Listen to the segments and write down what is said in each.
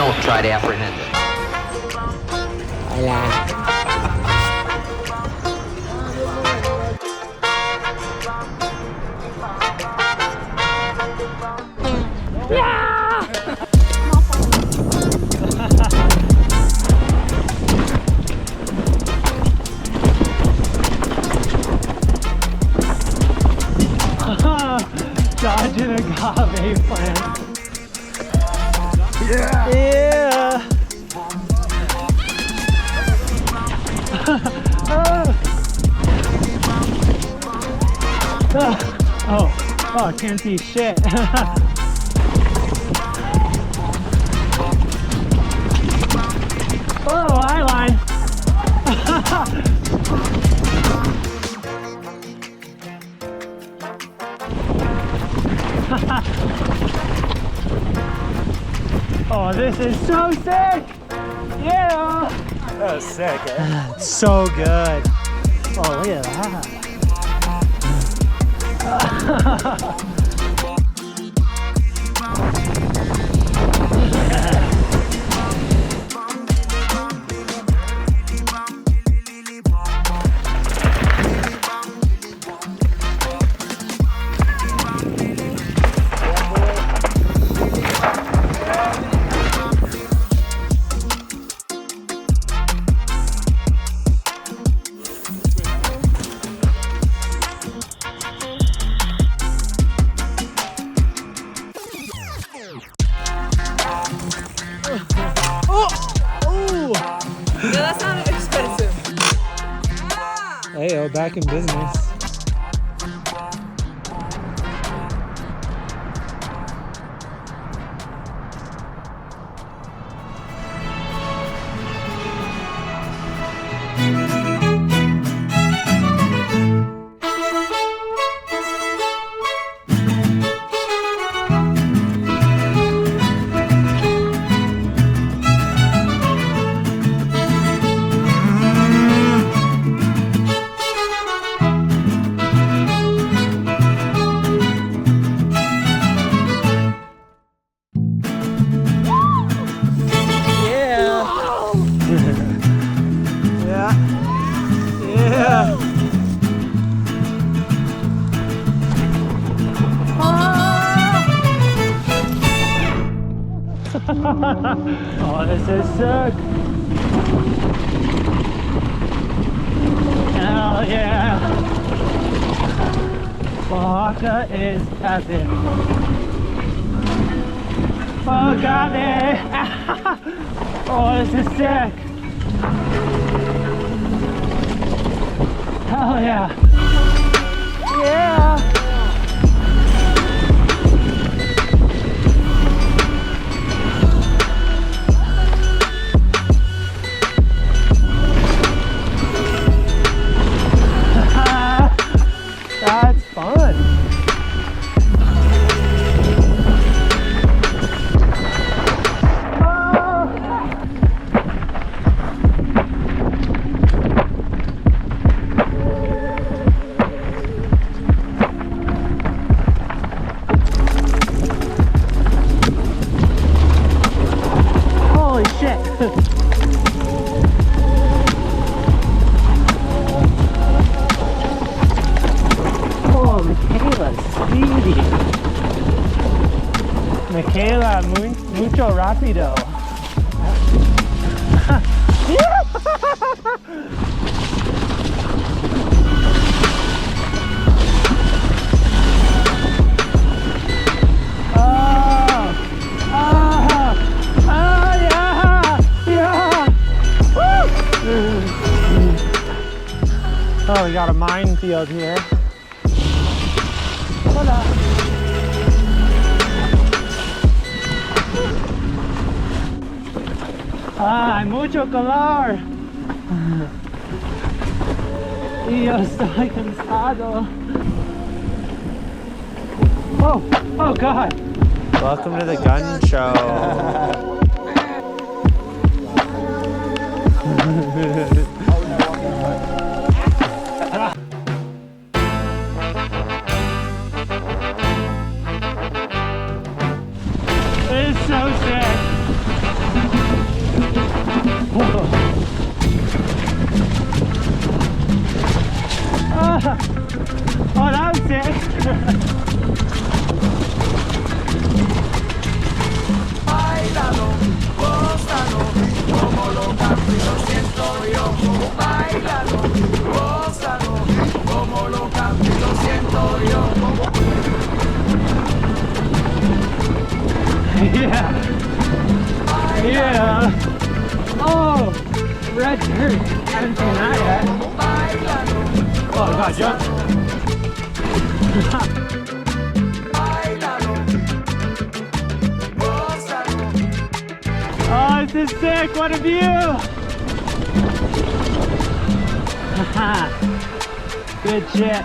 don't try to apprehend it. Hola. Dodging agave plant. Yeah. Yeah. Oh, I can't see shit. Oh, eyeline. Oh, this is so sick! Yeah! That was sick, eh? It's so good. Oh, look at that. Yeah, that's not expensive. Hey, back in business. Oh, this is sick. Hell yeah. Oaxaca is epic. Oh, got it. Oh, this is sick. Hell yeah. Yeah. That's fun. Holy shit. Oh, Michaela's speedy. Michaela, mucho rápido. Oh, we got a minefield here. Hola. Ay, mucho calor. Y yo estoy cansado. Oh God. Welcome to the gun show. It's so sick. Yeah. Oh, red dirt. I haven't seen that yet. Oh, God, jump. Oh, this is sick. What a view. Good shit.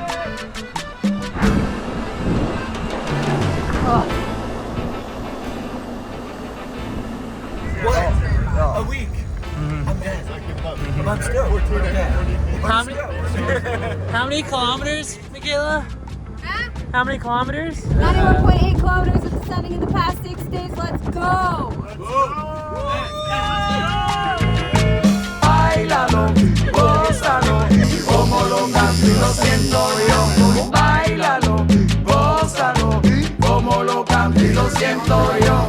Oh. A week. I'm dead. I'm still. How many kilometers, Michaela? Huh? How many kilometers? 91.8 kilometers with the sending in the past 6 days. Let's go! Báilalo, gózalo, como lo canto y lo siento yo. Báilalo, gózalo, como lo canto y lo siento yo.